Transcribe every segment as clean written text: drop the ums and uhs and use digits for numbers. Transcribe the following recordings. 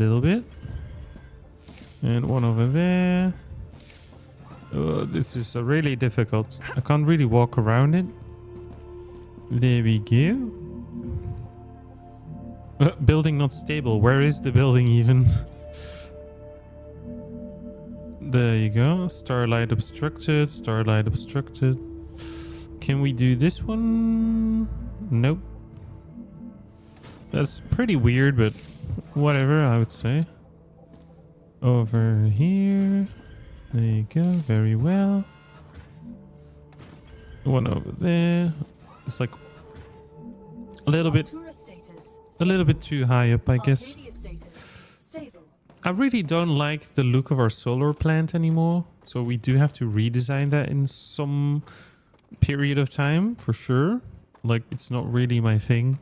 little bit. And one over there. Oh, this is really difficult. I can't really walk around it. There we go. Building not stable. Where is the building even? There you go. Starlight obstructed. Starlight obstructed. Can we do this one? Nope. That's pretty weird, but whatever, I would say. Over here. There you go. Very well. One over there. It's like a little bit too high up, I guess. I really don't like the look of our solar plant anymore, so we do have to redesign that in some period of time for sure. Like, it's not really my thing.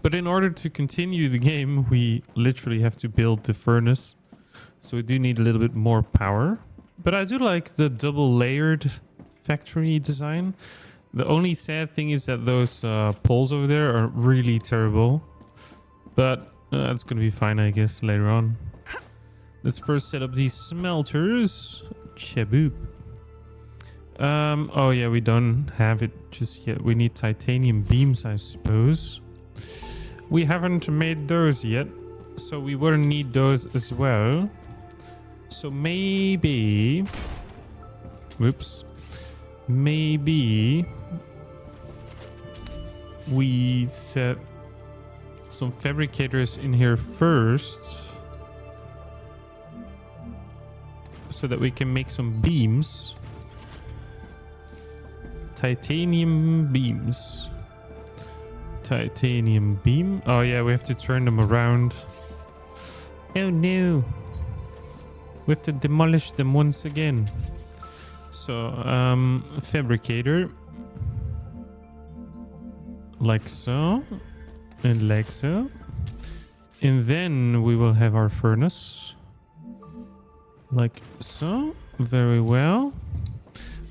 But in order to continue the game, we literally have to build the furnace. So we do need a little bit more power. But I do like the double layered factory design. The only sad thing is that those poles over there are really terrible. But that's going to be fine, I guess, later on. Let's first set up these smelters. Chaboop. Oh yeah, we don't have it just yet. We need titanium beams, I suppose. We haven't made those yet, so we wouldn't need those as well. So maybe... Whoops. Maybe... we set some fabricators in here first. So that we can make some beams. Titanium beams. Titanium beam. Oh yeah, we have to turn them around. Oh no. We have to demolish them once again. So, fabricator. Like so. And like so. And then we will have our furnace. Like so. Very well.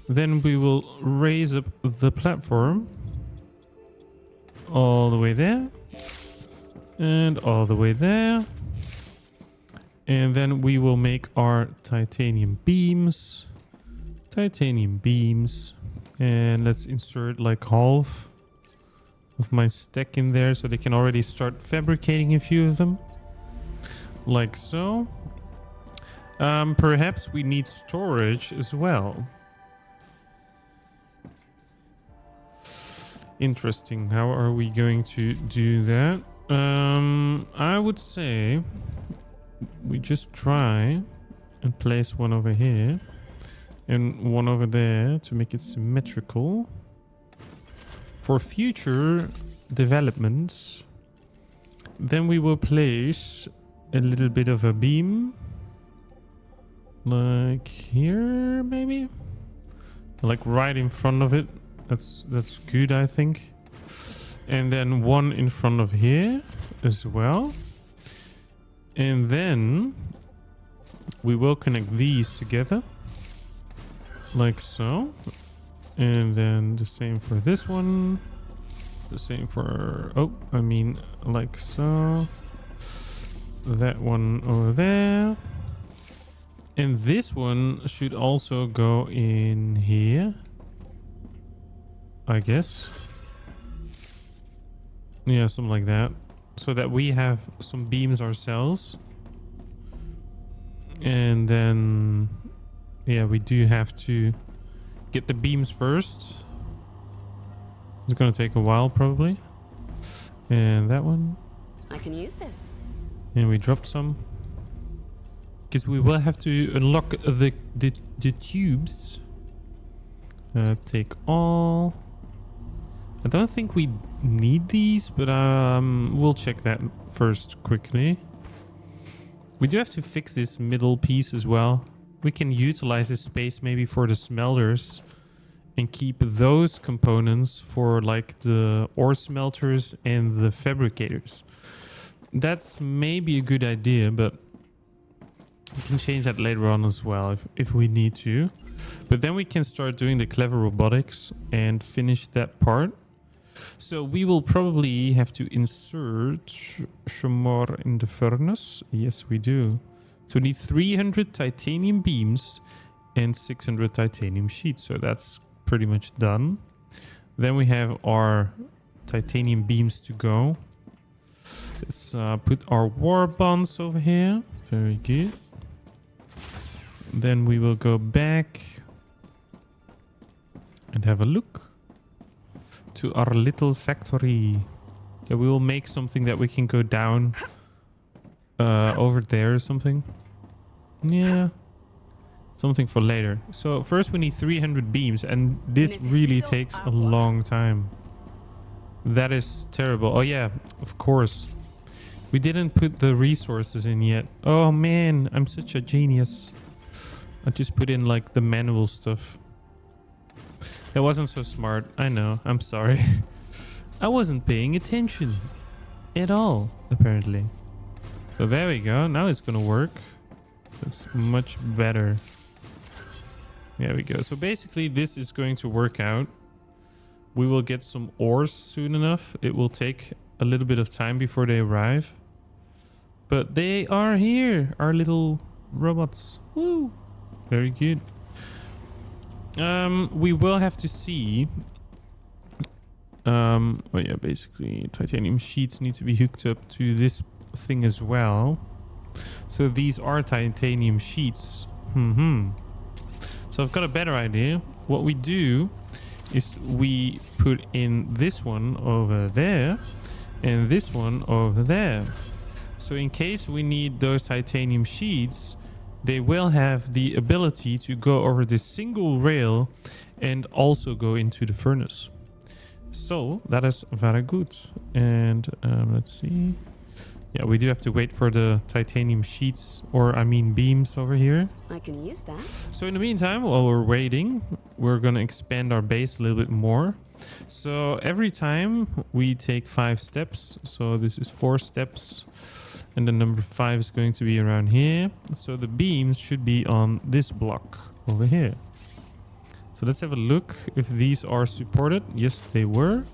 Then we will raise up the platform. All the way there. And all the way there. And then we will make our titanium beams. Titanium beams. And let's insert like half of my stack in there so they can already start fabricating a few of them. Like so. Perhaps we need storage as well. Interesting. How are we going to do that? I would say we just try and place one over here and one over there to make it symmetrical for future developments. Then we will place a little bit of a beam like here, maybe like right in front of it. That's good, I think. And then one in front of here as well. And then we will connect these together like so. And then the same for this one. The same for, like so. That one over there. And this one should also go in here, I guess. Yeah, something like that. So that we have some beams ourselves. And then, yeah, we do have to get the beams first. It's gonna take a while, probably. And that one. I can use this. And we dropped some. Because we will have to unlock the tubes. Take all. I don't think we need these, but we'll check that first quickly. We do have to fix this middle piece as well. We can utilize this space maybe for the smelters and keep those components for like the ore smelters and the fabricators. That's maybe a good idea, but we can change that later on as well if we need to. But then we can start doing the clever robotics and finish that part. So we will probably have to insert some more in the furnace. Yes, we do. So we need 300 titanium beams and 600 titanium sheets. So that's pretty much done. Then we have our titanium beams to go. Let's put our war bonds over here. Very good. Then we will go back and have a look to our little factory. Yeah, we will make something that we can go down over there or something. Yeah. Something for later. So first we need 300 beams, and this really takes a long time. That is terrible. Oh yeah, of course. We didn't put the resources in yet. Oh man, I'm such a genius. I just put in like the manual stuff. That wasn't so smart. I know. I'm sorry. I wasn't paying attention at all, apparently. So there we go. Now it's gonna work. That's much better. There we go. So basically this is going to work out. We will get some ores soon enough. It will take a little bit of time before they arrive. But they are here, our little robots. Woo! Very good. We will have to see. Oh yeah, basically titanium sheets need to be hooked up to this thing as well. So these are titanium sheets. So I've got a better idea. What we do is we put in this one over there and this one over there. So in case we need those titanium sheets, they will have the ability to go over this single rail and also go into the furnace. So that is very good. And let's see. Yeah, we do have to wait for the titanium sheets, or I mean beams over here. I can use that. So in the meantime, while we're waiting, we're going to expand our base a little bit more. So every time we take 5 steps. So this is 4 steps. And the number 5 is going to be around here. So the beams should be on this block over here. So let's have a look if these are supported. Yes, they were.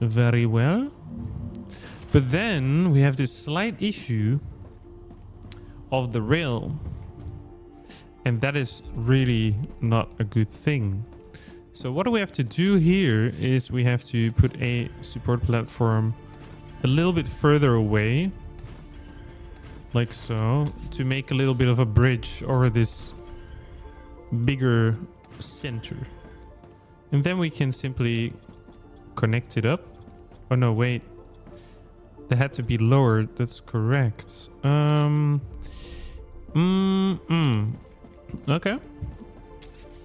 Very well. But then we have this slight issue of the rail. And that is really not a good thing. So what do we have to do here is we have to put a support platform a little bit further away. Like so. To make a little bit of a bridge over this bigger center. And then we can simply connect it up. Oh no, wait. They had to be lowered. That's correct. Okay.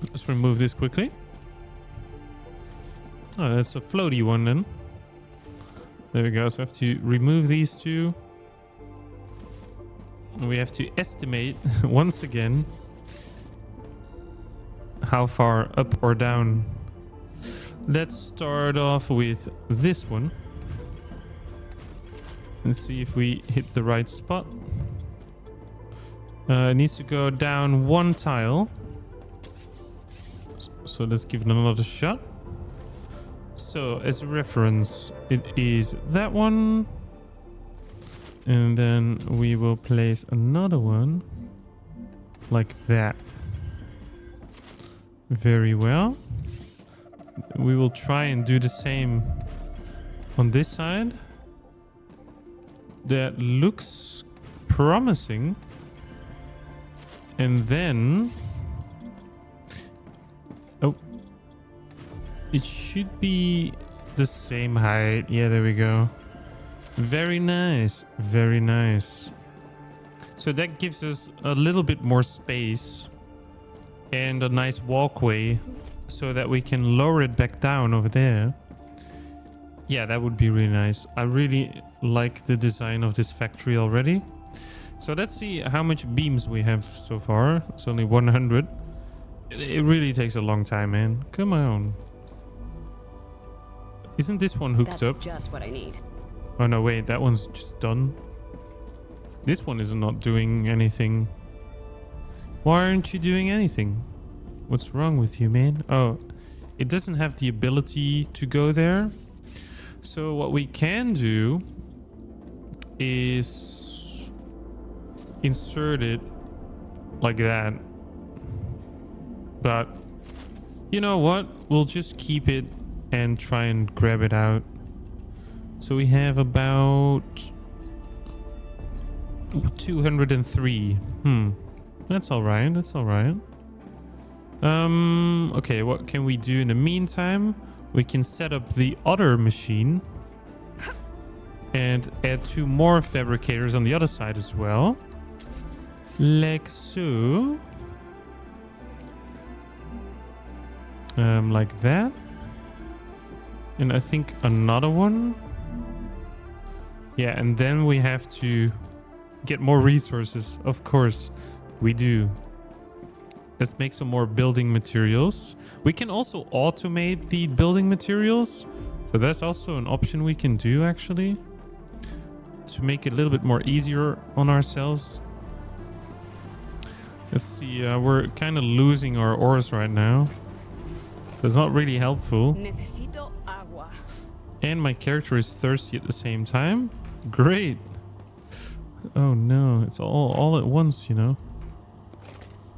Let's remove this quickly. Oh, that's a floaty one then. There we go. So I have to remove these two. We have to estimate once again how far up or down. Let's start off with this one. And see if we hit the right spot. It needs to go down 1 tile. So let's give it another shot. So as a reference, it is that one. And then we will place another one like that. Very well. We will try and do the same on this side. That looks promising. And then... oh. It should be the same height. Yeah, there we go. Very nice. Very nice. So that gives us a little bit more space. And a nice walkway. So that we can lower it back down over there. Yeah, that would be really nice. I really like the design of this factory already. So let's see how much beams we have so far. It's only 100. It really takes a long time, man. Come on. Isn't this one hooked up? That's just what I need. Oh no, wait. That one's just done. This one is not doing anything. Why aren't you doing anything? What's wrong with you, man? Oh, it doesn't have the ability to go there. So what we can do is insert it like that. But you know what? We'll just keep it and try and grab it out. So we have about 203. That's all right. That's all right. Okay, what can we do in the meantime? We can set up the other machine and add 2 more fabricators on the other side as well. Like so. Like that. And I think another one. Yeah, and then we have to get more resources. Of course, we do. Let's make some more building materials. We can also automate the building materials. So that's also an option we can do, actually, to make it a little bit more easier on ourselves. Let's see, we're kind of losing our ores right now. That's not really helpful. Necesito agua. And my character is thirsty at the same time. Great. Oh no, it's all at once, you know.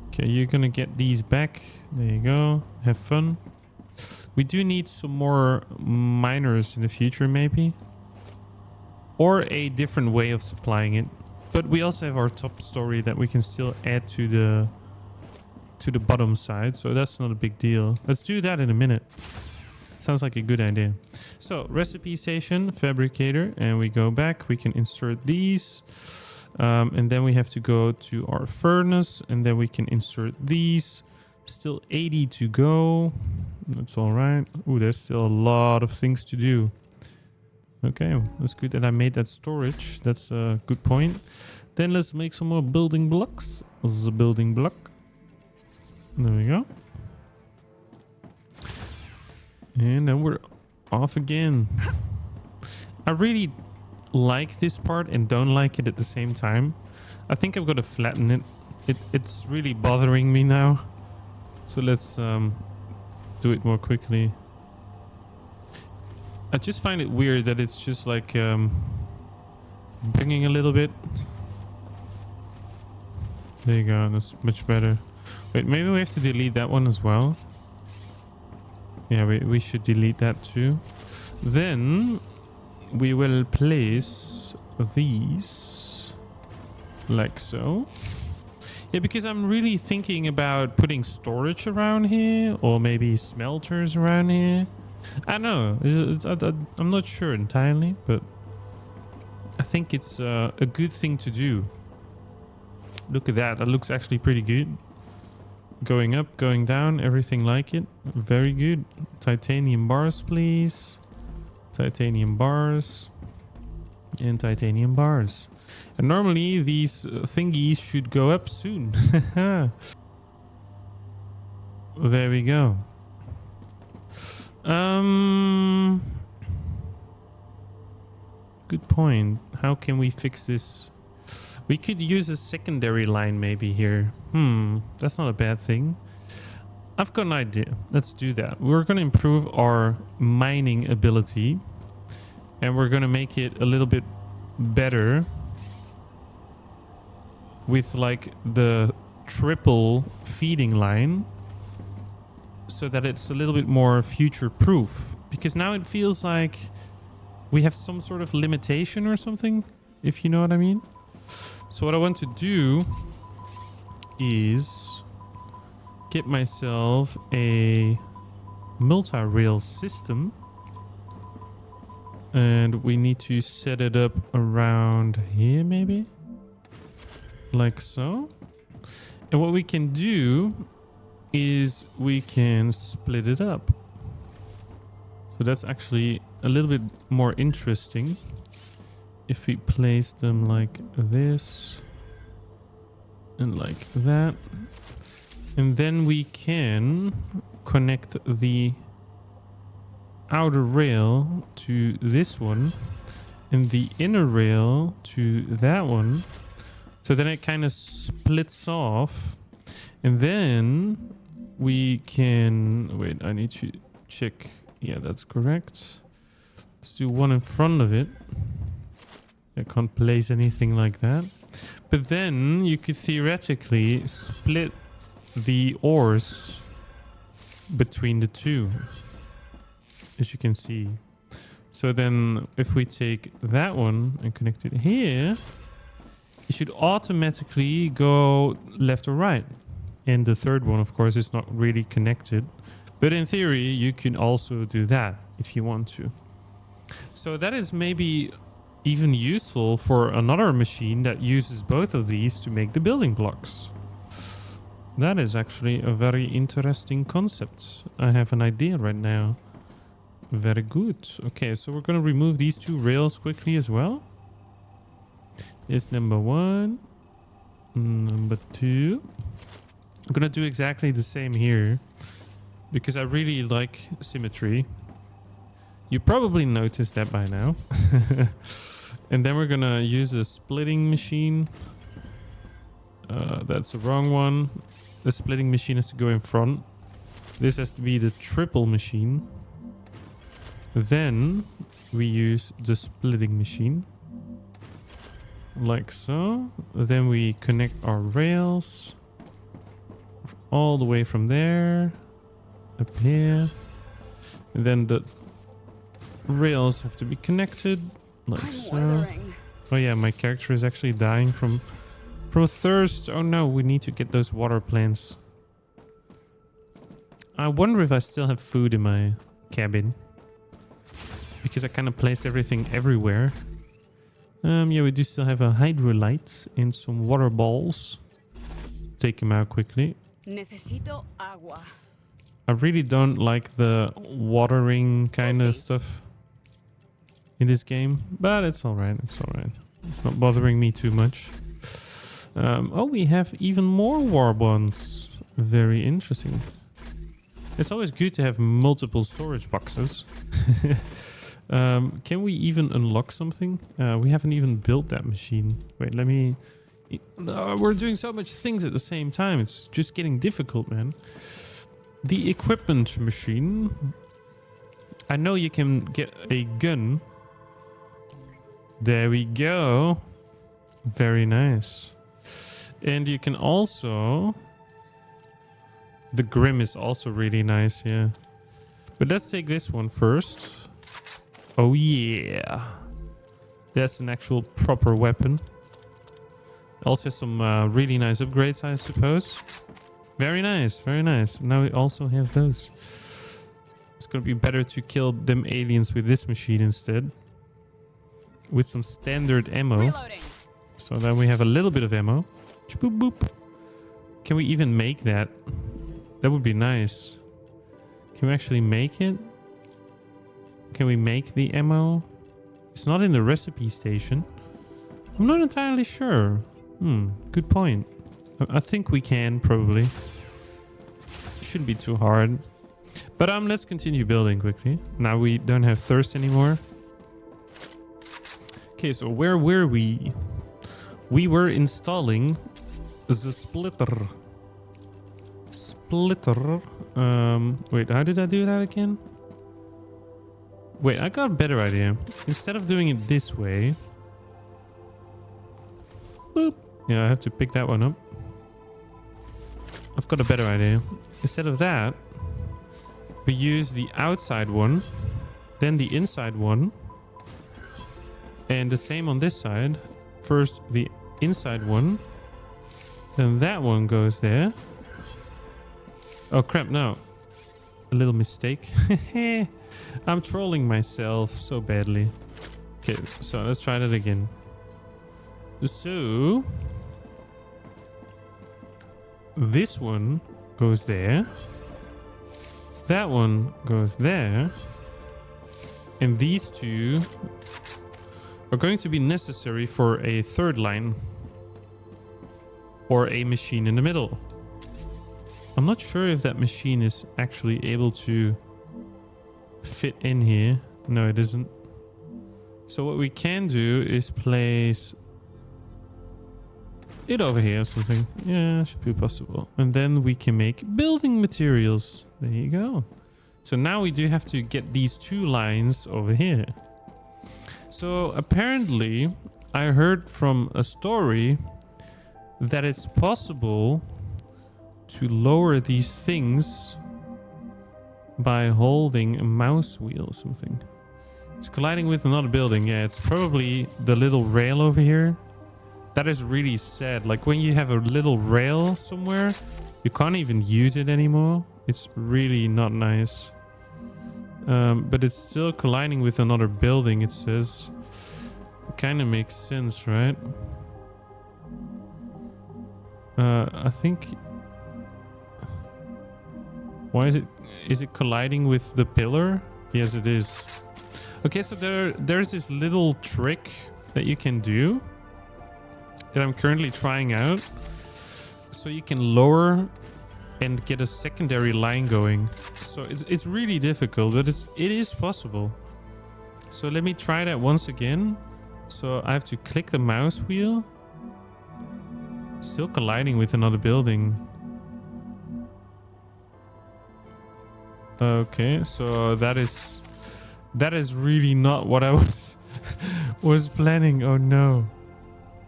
Okay, you're gonna get these back. There you go. Have fun. We do need some more miners in the future, maybe. Or a different way of supplying it. But we also have our top story that we can still add to the bottom side, so that's not a big deal. Let's do that in a minute. Sounds like a good idea. So recipe station, fabricator, and we go back. We can insert these, and then we have to go to our furnace, and then we can insert these. Still 80 to go. That's all right. Ooh, there's still a lot of things to do. Okay, that's good that I made that storage. That's a good point. Then let's make some more building blocks. This is a building block. There we go. And then we're off again. I really like this part and don't like it at the same time. I think I'm gonna flatten it. It's really bothering me now. So let's do it more quickly. I just find it weird that it's just like bringing a little bit. There you go. That's much better. Wait, maybe we have to delete that one as well. Yeah, we should delete that too. Then we will place these like so. Yeah, because I'm really thinking about putting storage around here or maybe smelters around here. I don't know. I'm not sure entirely, but I think it's a good thing to do. Look at that. That looks actually pretty good. Going up, going down, everything like it. Very good. Titanium bars, please. Titanium bars. And titanium bars. And normally these thingies should go up soon. There we go. Good point. How can we fix this? We could use a secondary line maybe here. That's not a bad thing. I've got an idea. Let's do that. We're going to improve our mining ability. And we're going to make it a little bit better. With like the triple feeding line. So that it's a little bit more future proof. Because now it feels like we have some sort of limitation or something. If you know what I mean. So what I want to do is get myself a multi-rail system. And we need to set it up around here maybe. Like so. And what we can do is we can split it up. So that's actually a little bit more interesting. If we place them like this and like that, and then we can connect the outer rail to this one and the inner rail to that one. So then it kind of splits off, and then we can wait. I need to check. Yeah, that's correct. Let's do one in front of it. I can't place anything like that. But then you could theoretically split the ores between the two, as you can see. So then if we take that one and connect it here, it should automatically go left or right. And the third one, of course, is not really connected. But in theory, you can also do that if you want to. So that is maybe even useful for another machine that uses both of these to make the building blocks. That is actually a very interesting concept. I have an idea right now. Very good. Okay, so we're going to remove these two rails quickly as well. It's number 1. Number 2. I'm going to do exactly the same here because I really like symmetry. You probably noticed that by now. And then we're going to use a splitting machine. That's the wrong one. The splitting machine has to go in front. This has to be the triple machine. Then we use the splitting machine. Like so. Then we connect our rails. All the way from there. Up here. And then the rails have to be connected. Like so. Oh yeah, my character is actually dying from thirst. Oh no, we need to get those water plants. I wonder if I still have food in my cabin. Because I kind of placed everything everywhere. Yeah, we do still have a hydrolyte and some water balls. Take them out quickly. Necesito agua. I really don't like the watering kind of stuff in this game, but it's alright. It's alright. It's not bothering me too much. Oh, we have even more war bonds. Very interesting. It's always good to have multiple storage boxes. Can we even unlock something? We haven't even built that machine. Wait, let me... we're doing so much things at the same time. It's just getting difficult, man. The equipment machine. I know you can get a gun. There we go. Very nice. And you can also... The Grim is also really nice, yeah. But let's take this one first. Oh yeah. That's an actual proper weapon. Also has some really nice upgrades, I suppose. Very nice, very nice. Now we also have those. It's gonna be better to kill them aliens with this machine instead. With some standard ammo. Reloading. So then we have a little bit of ammo. Boop, boop. Can we even make that? That would be nice. Can we actually make it? Can we make the ammo? It's not in the recipe station. I'm not entirely sure. Good point. I think we can, probably. Shouldn't be too hard. But let's continue building quickly. Now we don't have thirst anymore. Okay, so where were we? We were installing the splitter. Wait, how did I do that again? Wait, I got a better idea. Instead of doing it this way... Boop. Yeah, I have to pick that one up. I've got a better idea. Instead of that, we use the outside one, then the inside one, and the same on this side. First the inside one, then that one goes there. Oh crap, no. A little mistake. I'm trolling myself so badly. Okay, so let's try that again. So this one goes there. That one goes there. And these two are going to be necessary for a third line. Or a machine in the middle. I'm not sure if that machine is actually able to fit in here. No, it isn't. So what we can do is place it over here or something. Yeah, should be possible. And then we can make building materials. There you go. So now we do have to get these 2 lines over here. So apparently I heard from a story that it's possible to lower these things by holding a mouse wheel or something. It's colliding with another building. Yeah, it's probably the little rail over here. That is really sad. Like when you have a little rail somewhere, you can't even use it anymore. It's really not nice. But it's still colliding with another building, it says. It kind of makes sense, right? I think... Why is it... Is it colliding with the pillar? Yes, it is. Okay, so there's this little trick that you can do that I'm currently trying out. So you can lower and get a secondary line going. So it's really difficult, but it is possible. So let me try that once again. So I have to click the mouse wheel. Still colliding with another building. Okay, so that is really not what I was planning. Oh no,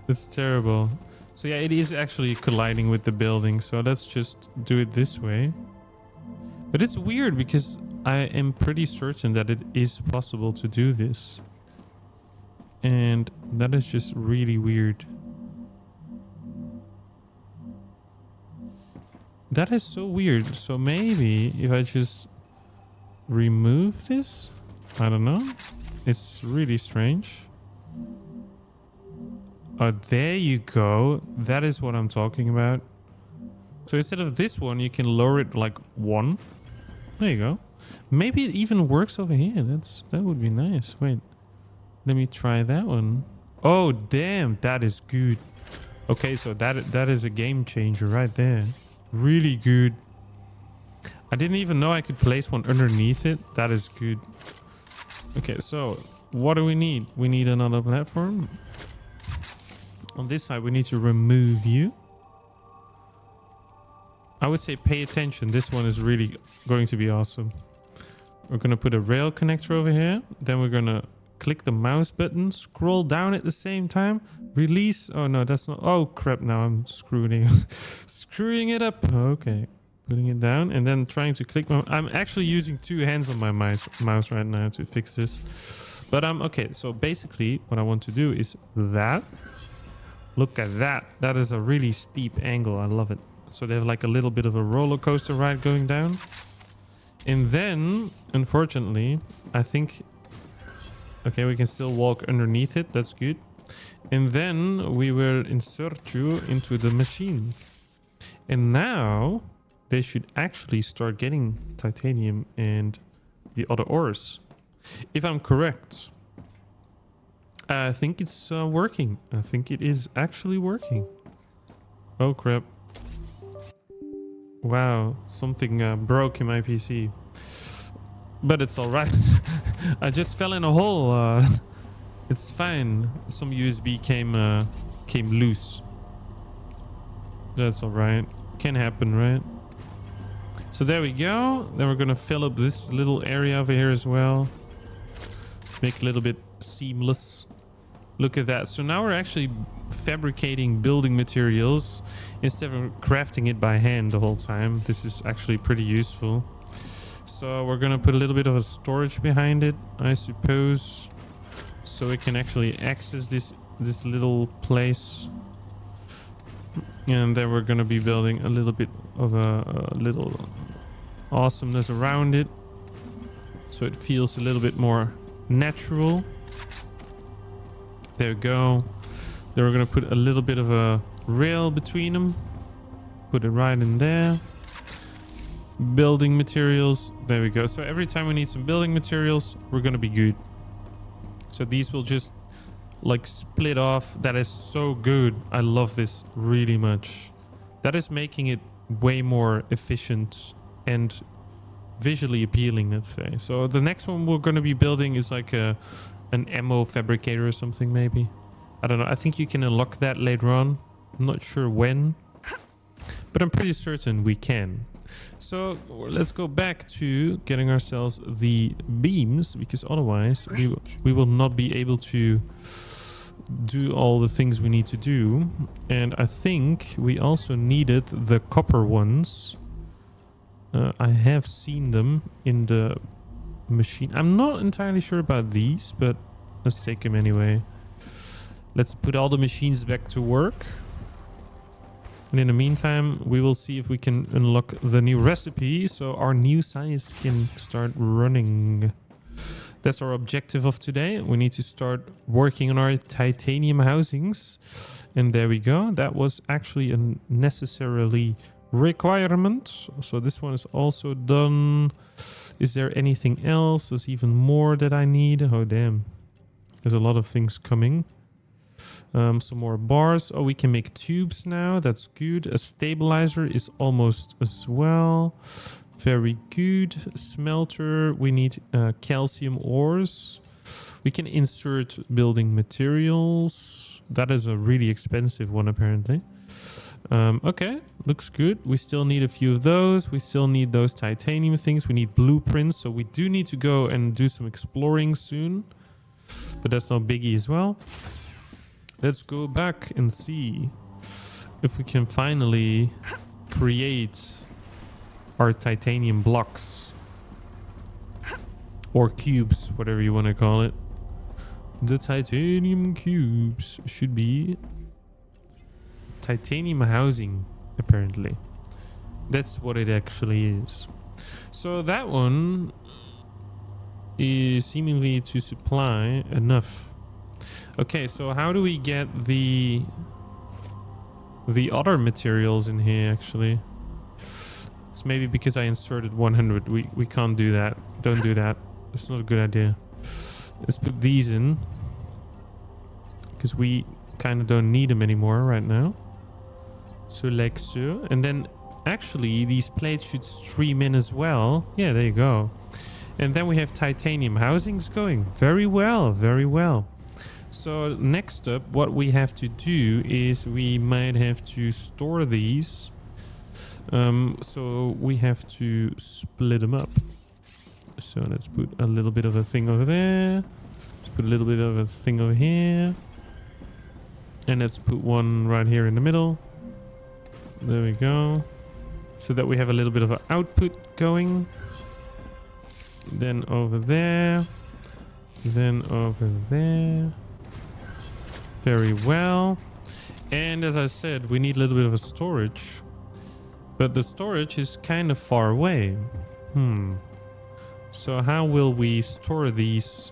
that's terrible. So yeah, it is actually colliding with the building. So let's just do it this way. But it's weird because I am pretty certain that it is possible to do this. And that is just really weird. That is so weird. So maybe if I just remove this, I don't know. It's really strange. Oh, there you go. That is what I'm talking about. So instead of this one, you can lower it like 1. There you go. Maybe it even works over here. That would be nice. Wait, let me try that one. Oh, damn. That is good. Okay, so that is a game changer right there. Really good. I didn't even know I could place one underneath it. That is good. Okay, so what do we need? We need another platform. On this side, we need to remove you. I would say pay attention. This one is really going to be awesome. We're going to put a rail connector over here. Then we're going to click the mouse button, scroll down at the same time, release. Oh no, that's not. Oh crap, now I'm screwing it up. Okay, putting it down and then trying to click my... I'm actually using 2 hands on my mouse right now to fix this. But okay, so basically what I want to do is that. Look at that. That is a really steep angle. I love it. So they have like a little bit of a roller coaster ride going down. And then, unfortunately, I think... Okay, we can still walk underneath it. That's good. And then we will insert you into the machine. And now they should actually start getting titanium and the other ores. If I'm correct. I think it's working. I think it is actually working. Oh crap. Wow, something broke in my PC. But it's alright. I just fell in a hole. It's fine. Some USB came loose. That's alright. Can happen, right? So there we go. Then we're gonna fill up this little area over here as well. Make it a little bit seamless. Look at that. So now we're actually fabricating building materials instead of crafting it by hand the whole time. This is actually pretty useful. So we're gonna put a little bit of a storage behind it, I suppose, so we can actually access this little place. And then we're gonna be building a little bit of a little awesomeness around it, so it feels a little bit more natural. There we go. Then we're gonna put a little bit of a rail between them. Put it right in there. Building materials. There we go. So every time we need some building materials, we're gonna be good. So these will just like split off. That is so good. I love this really much. That is making it way more efficient and visually appealing, let's say. So the next one we're gonna be building is like an ammo fabricator or something, maybe. I don't know. I think you can unlock that later on. I'm not sure when, but I'm pretty certain we can. So let's go back to getting ourselves the beams, because otherwise we will not be able to do all the things we need to do. And I think we also needed the copper ones. I have seen them in the machine. I'm not entirely sure about these, but let's take them anyway. Let's put all the machines back to work. And in the meantime, we will see if we can unlock the new recipe so our new science can start running. That's our objective of today. We need to start working on our titanium housings. And there we go. That was actually a necessarily requirement. So this one is also done. Is there anything else? There's even more that I need. Oh, damn. There's a lot of things coming. Some more bars. Oh, we can make tubes now. That's good. A stabilizer is almost as well. Very good. Smelter. We need calcium ores. We can insert building materials. That is a really expensive one, apparently. Okay, looks good. We still need a few of those. We still need those titanium things. We need blueprints. So we do need to go and do some exploring soon. But that's no biggie as well. Let's go back and see if we can finally create our titanium blocks. Or cubes, whatever you want to call it. The titanium cubes should be titanium housing, apparently. That's what it actually is. So that one is seemingly to supply enough. Okay, so how do we get the other materials in here, actually? It's maybe because I inserted 100. We can't do that. Don't do that. That's not a good idea. Let's put these in, because we kind of don't need them anymore right now. So like so. And then actually these plates should stream in as well. Yeah, there you go. And then we have titanium housings going. Very well, very well. So next up, what we have to do is we might have to store these. So we have to split them up. So let's put a little bit of a thing over there. Let's put a little bit of a thing over here. And let's put one right here in the middle. There we go. So that we have a little bit of an output going. Then over there. Then over there. Very well. And as I said, we need a little bit of a storage. But the storage is kind of far away. So how will we store these?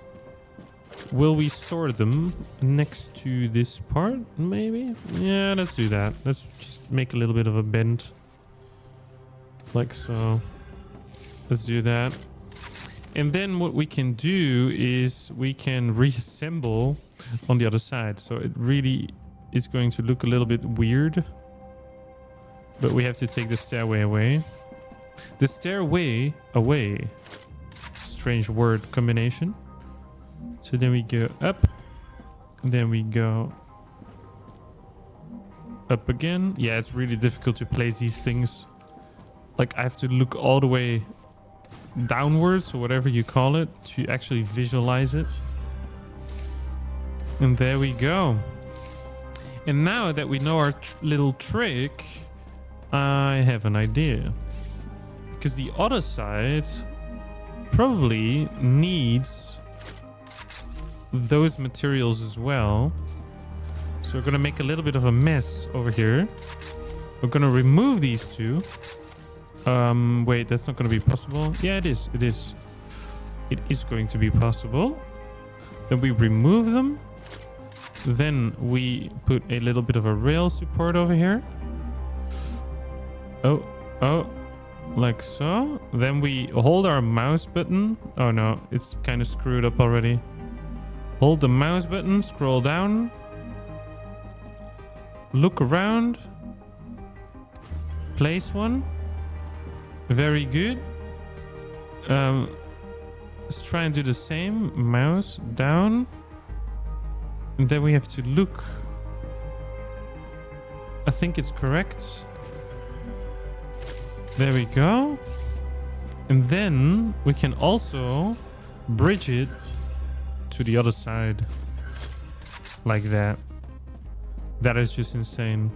Will we store them next to this part, maybe? Yeah, let's do that. Let's just make a little bit of a bend. Like so. Let's do that. And then what we can do is we can reassemble on the other side. So it really is going to look a little bit weird. But we have to take the stairway away. The stairway away. Strange word combination. So then we go up. Then we go up again. Yeah, it's really difficult to place these things. Like I have to look all the way downwards, or whatever you call it, to actually visualize it. And there we go. And now that we know our little trick, I have an idea. Because the other side probably needs those materials as well. So we're gonna make a little bit of a mess over here. We're gonna remove these two. Wait, that's not gonna be possible. Yeah, it is. It is. It is going to be possible. Then we remove them. Then we put a little bit of a rail support over here. Oh, like so. Then we hold our mouse button. Oh no, it's kind of screwed up already. Hold the mouse button, scroll down. Look around. Place one. Very good. Let's try and do the same. Mouse down. And then we have to look. I think it's correct. There we go. And then we can also bridge it to the other side. Like that. That is just insane.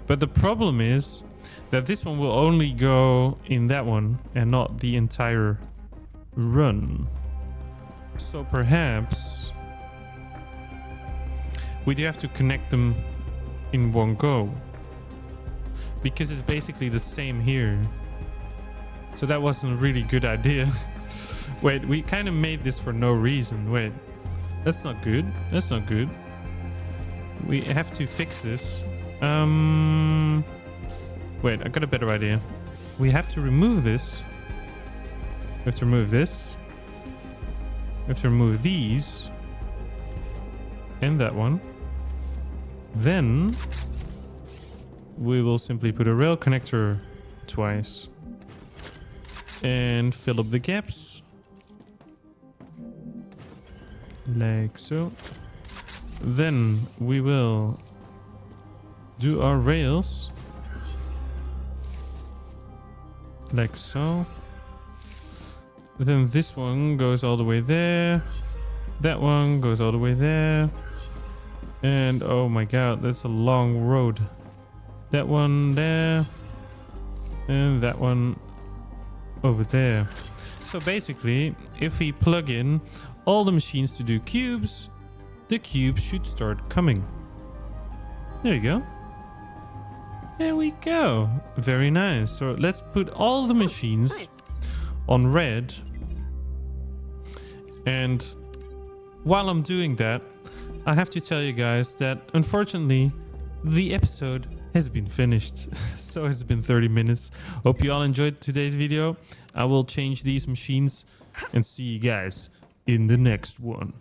But the problem is that this one will only go in that one and not the entire run. So perhaps we do have to connect them in one go. Because it's basically the same here. So that wasn't a really good idea. Wait, we kind of made this for no reason. Wait, that's not good. That's not good. We have to fix this. Wait, I got a better idea. We have to remove this. We have to remove this. We have to remove these. And that one. Then we will simply put a rail connector twice. And fill up the gaps. Like so. Then we will do our rails. Like so. Then this one goes all the way there. That one goes all the way there. And oh my god, that's a long road. That one there. And that one over there. So basically, if we plug in all the machines to do cubes, the cubes should start coming. There you go. There we go. Very nice. So let's put all the machines on red. And while I'm doing that, I have to tell you guys that unfortunately the episode has been finished. So it's been 30 minutes. Hope you all enjoyed today's video. I will change these machines and see you guys in the next one.